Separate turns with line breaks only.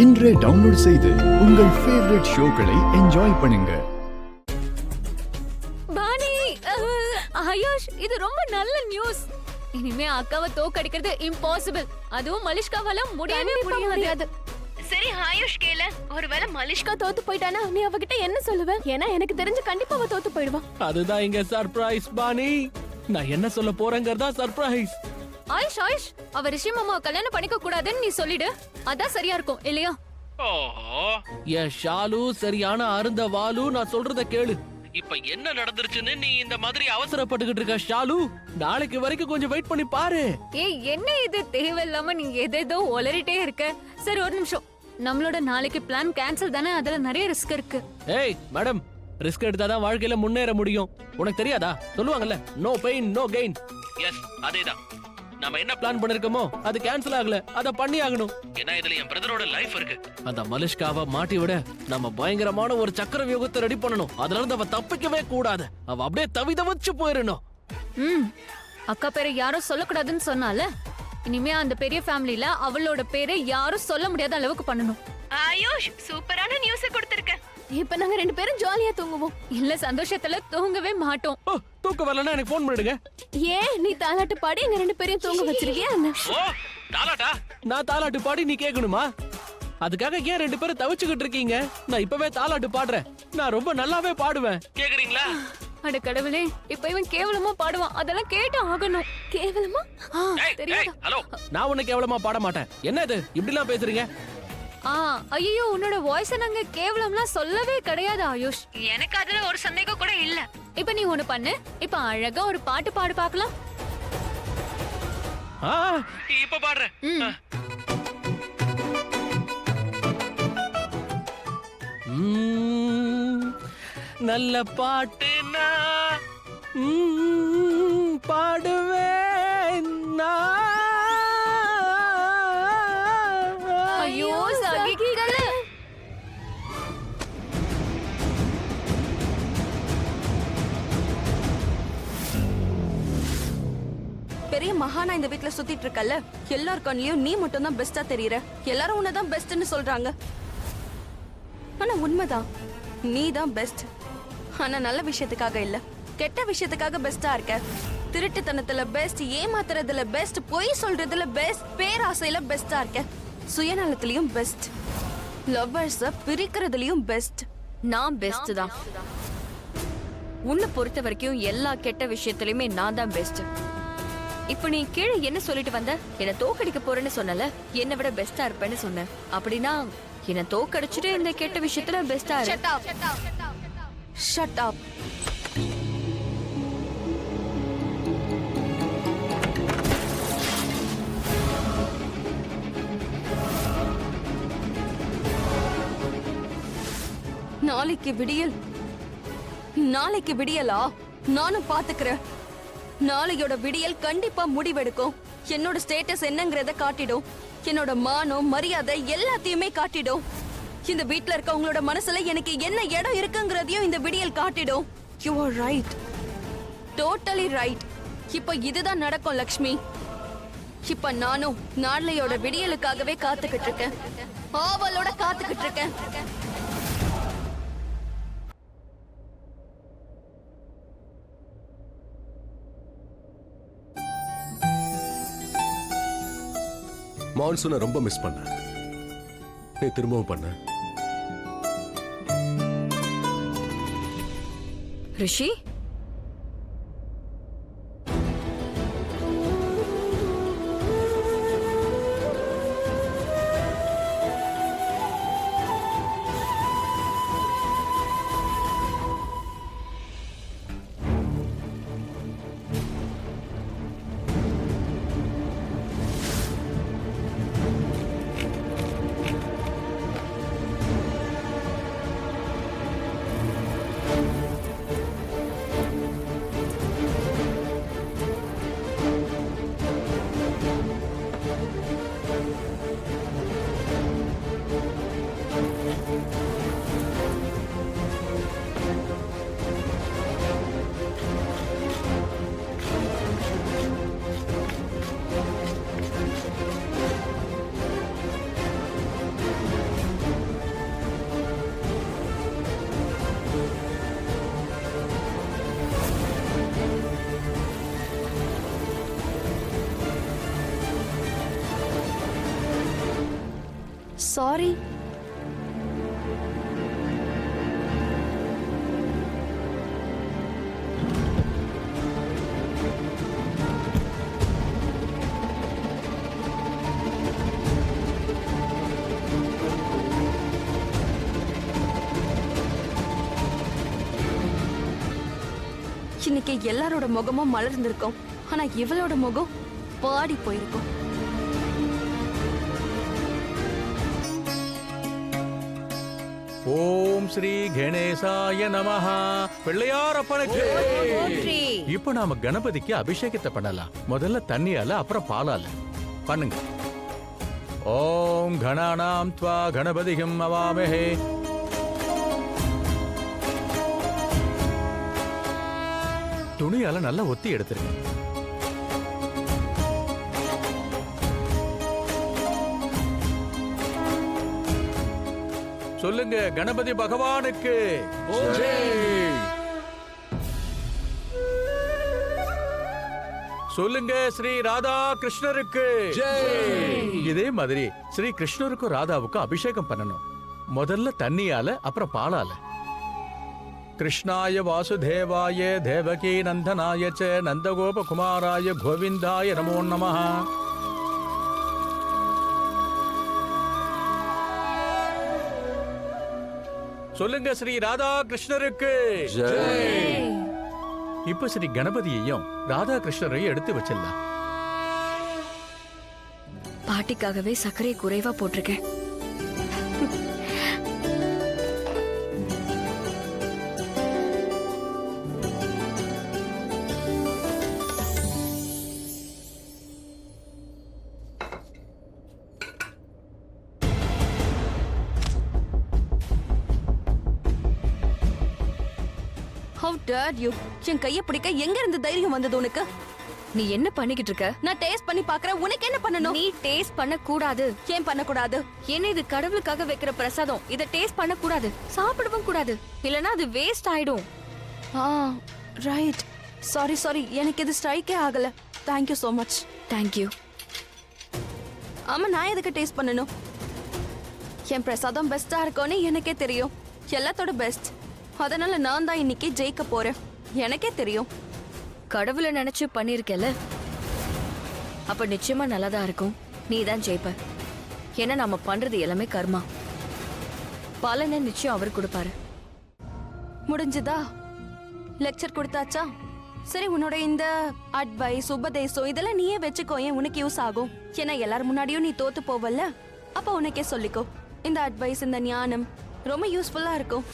இன்றே டவுன்லோட் செய்து உங்கள் ஃபேவரட் ஷோக்களை என்ஜாய் பண்ணுங்க.
பாணி, ஆயுஷ், இது ரொம்ப நல்ல நியூஸ். இனிமே அக்காவை தோக்கடிக்கிறது இம்பாசிபிள். அதுவும் மலிஷ்காவால முடியவே முடியாது.
சரி ஆயுஷ் கேள, ஒருவேளை மலிஷ்கா தோத்து போயிட்டானா நீ அவகிட்ட என்ன சொல்லுவ? ஏன்னா எனக்கு தெரிஞ்சு கண்டிப்பா அவ தோத்து போயிடுவா.
அதுதான் இங்க சர்ப்ரைஸ் பாணி. நான் என்ன சொல்ல போறேங்கறதா சர்ப்ரைஸ்.
ஆயுஷ், ஆயுஷ், அவ ரிஷி மாமாவை கல்யாணம் பண்ணிக்க கூடாதுன்னு நீ சொல்லிடு. அதான் சரியா இருக்கும் இல்லையா?
ஓஹோ, என் ஷாலு சரியான அருந்த வாலு, நான் சொல்றத கேளு. இப்ப என்ன நடந்துருச்சுன்னு நீ இந்த மாதிரி அவசரப்பட்டுக்கிட்டு இருக்க ஷாலு? நாளைக்கு வரைக்கும் கொஞ்சம் வெயிட் பண்ணி பாரு.
ஏய், என்ன இது தேவையில்லாம நீ எதேதோ ஒளறிட்டே இருக்க. சரி, ஒரு நிமிஷம். நம்மளோட நாளைக்கு பிளான் கேன்சல் தானே, அதுல நிறைய ரிஸ்க் இருக்கு.
ஏய் மேடம், ரிஸ்க் எடுத்தாதான் வாழ்க்கையில முன்னேற முடியும். உனக்கு தெரியாதா? சொல்லுவாங்கல்ல, no pain no gain. Yes, அதேதான். நாம என்ன பிளான் பண்ணிருக்கோமோ அது கேன்சல் ஆகல, அத பண்ணி ஆகணும். ஏன்னா இதுல என் பிரதரோட லைஃப் இருக்கு. அந்த மலிஷ்காவை மாட்டி விட நம்ம பயங்கரமான ஒரு சக்கர வியூகத்தை ரெடி பண்ணணும். அதுல இருந்து அவ தப்பிக்கவே கூடாது. அவ அப்படியே தவிதவிச்சு போயிடணும்.
அக்கா பேரை யாரும் சொல்லக்கூடாதுன்னு சொன்னால, இனிமே அந்த பெரிய ஃபேமிலில அவளோட பேரை யாரும் சொல்ல முடியாத அளவுக்கு பண்ணணும்.
ஆயுஷ், சூப்பரான நியூஸ் கொடுத்திருக்க. இப்ப நாங்க ரெண்டு பேரும் ஜாலியா தூங்குவோம்.
இல்ல, சந்தோஷத்துல தூங்கவே மாட்டோம்.
தூக்கம் வரலன்னா எனக்கு போன் பண்ணிடுங்க.
ஏன் நீ தாலாட்டு பாடி எங்க ரெண்டு பேரையும் தூங்க வச்சிருக்கியா என்ன?
ஓ, தாலாட்டா? நான் தாலாட்டு பாடி நீ கேட்கணுமா? அதுக்காக ஏன் ரெண்டு பேரும் தவிச்சுக்கிட்டு இருக்கீங்க? நான் இப்பவே தாலாட்டு பாடுறேன். நான் ரொம்ப நல்லாவே பாடுவேன். கேக்குறீங்களா?
அட கடவுளே, இப்ப இவன் கேவலமா பாடுவான். அதெல்லாம் கேட்டு ஆகணும்.
கேவலமா?
தெரியாதா?
ஹலோ, நான் உன்னை கேவலமா பாட மாட்டேன். என்ன இது இப்படி எல்லாம் பேசுறீங்க?
ஐயோ, உன்னோட வாய்ஸ் நாங்க கேவலம்லாம் சொல்லவே கிடையாது ஆயுஷ். எனக்கு அதுல ஒரு சந்தேகம் கூட இல்ல. இப்ப நீ ஒண்ணு பண்ணு. இப்ப அழகா ஒரு பாட்டு பாடு பாக்கலாம்.
இப்ப பாடுறேன். நல்ல பாட்டுனா பாடுவேன் நான்.
ஐயோ, சகிக்கல.
பெரிய மகானா இந்த வீட்ல சுத்திட்டு இருக்கல்ல, எல்லார் கண்ணிலயும் நீ மட்டும் தான் பெஸ்டா தெரியற. எல்லாரும் உன்னதான் பெஸ்ட்னு சொல்றாங்க. ஆனா உண்மைதான், நீ தான் பெஸ்ட். ஆனா நல்ல விஷயத்துக்காக இல்ல, கெட்ட விஷயத்துக்காக பெஸ்டா இருக்க. திருட்டுத்தனத்துல பெஸ்ட், ஏமாத்துறதுல பெஸ்ட், பொய் சொல்றதுல பெஸ்ட், பேராசையில பெஸ்டா இருக்க. சுயநலத்திலயும் பெஸ்ட், லவ்வர்ஸ பிரிக்கிறதுலயும் பெஸ்ட்.
நான் பெஸ்ட் தான். உன்னை பொறுத்த வரைக்கும் எல்லா கெட்ட விஷயத்திலயுமே நான் தான் பெஸ்ட். இப்ப நீ கீழே என்ன சொல்லிட்டு வந்த? என்ன தோக்கடிக்க போறேன்னு சொன்னல, என்னை விட பெஸ்டா இருப்பேன்னு சொன்ன. அப்படின்னா என்ன தோக்கடிச்சுட்டு இந்த கெட்ட விஷயத்துல பெஸ்டா இரு.
Shut up. நாளைக்கு விடியலா? நானும் பாத்துக்கிறேன். நாளையோட விடியல் கண்டிப்பா முடிவெடுக்கும். என்னோட ஸ்டேட்டஸ் என்னங்கறத காட்டிடும். என்னோட மானம் மரியாதை எல்லாத்தையுமே காட்டிடும். இந்த வீட்ல இருக்க உங்களோட மனசுல எனக்கு என்ன இடம் இருக்குங்கிறதையும் இந்த விடியல் காட்டிடும். You are right, totally right. இப்ப இதுதான் நடக்கும் லக்ஷ்மி. இப்ப நானும் நாளையோட விடியலுக்காகவே காத்துக்கிட்டு இருக்கேன். ஆவலோட காத்துக்கிட்டு இருக்கேன்.
மான்சூனை ரொம்ப மிஸ் பண்ண. நீ திரும்பவும் பண்ண.
ரிஷி,
சாரி. இன்னைக்கு எல்லாரோட முகமும் மலர்ந்திருக்கும், ஆனா இவளோட முகம் பாடி போயிருக்கும்.
ஓம் ஸ்ரீ கணேசாய நமஹ. பிள்ளையார் அப்பனுக்கு. இப்ப நாம கணபதிக்கு அபிஷேகத்தை பண்ணலாம். முதல்ல தண்ணியால, அப்புறம் பாலால பண்ணுங்க. ஓம் கணானாம் த்வா கணபதிகம் அவாமஹே. துணியால நல்லா ஒத்தி எடுத்துருங்க. சொல்லுங்க, கணபதி பகவானுக்கு ஜெய். சொல்லுங்க, ஸ்ரீ ராதா கிருஷ்ணருக்கு ஜெய். இதே மாதிரி ஸ்ரீ கிருஷ்ணருக்கும் ராதாவுக்கும் அபிஷேகம் பண்ணணும். முதல்ல தண்ணியால, அப்புறம் பாலால. கிருஷ்ணாய வாசுதேவாய தேவகி நந்தனாய ச நந்தகோபகுமாராய கோவிந்தாய நமோ நமஹ. சொல்லுங்க, ஸ்ரீ ராதா கிருஷ்ணருக்கு ஜெய். இப்ப ஸ்ரீ கணபதியையும் ராதா கிருஷ்ணரையும் எடுத்து வச்சிடலாம்.
பாட்டிக்காகவே சர்க்கரை குறைவா போட்டிருக்கேன்.
How dare you? என் கைய பிடிக்க எங்க இருந்து தைரியம் வந்தது உனக்கு?
நீ என்ன பண்ணிக்கிட்டு இருக்க?
நான் டேஸ்ட் பண்ணி பார்க்கறேன். உனக்கு என்ன பண்ணணும்?
நீ டேஸ்ட் பண்ண கூடாது.
ஏன் பண்ண கூடாது?
என்ன இது கடவுளுக்காக வைக்கிற பிரசாதம். இத டேஸ்ட் பண்ண கூடாது, சாப்பிடவும் கூடாது. இல்லனா அது வேஸ்ட் ஆயிடும்.
ரைட். சாரி சாரி, எனக்கு இது ஸ்ட்ரைக்கே ஆகல. Thank you so much.
Thank you.
ஆமா, நான் எதுக்கு டேஸ்ட் பண்ணணும்? என் பிரசாதம் பெஸ்டா இருக்கும்னு எனக்கே தெரியும். எல்லாத்தோட பெஸ்ட். அதனால நான் தான் இன்னைக்கு ஜெயிக்க போறேன். எனக்கே தெரியும்.
கடவுளை நினைச்சு பண்ணிருக்கல, அப்ப நிச்சயமா நல்லதா இருக்கும். நீ தான் ஜெயிப்ப. ஏன்னா நம்ம பண்றது எல்லாமே கர்மா. பலனை நிச்சயம் அவர் கொடுப்பாரு.
முடிஞ்சதா? லெக்சர் கொடுத்தாச்சா? சரி, உன்னோட இந்த அட்வைஸ் உபதேசம் இதெல்லாம் நீயே வச்சுக்கோ. ஏன் உனக்கு யூஸ் ஆகும். ஏன்னா எல்லாரும் முன்னாடியும் நீ தோத்து போவல்ல, அப்ப உனக்கே சொல்லிக்கோ. இந்த அட்வைஸ், இந்த ஞானம் ரொம்ப யூஸ்ஃபுல்லா இருக்கும்.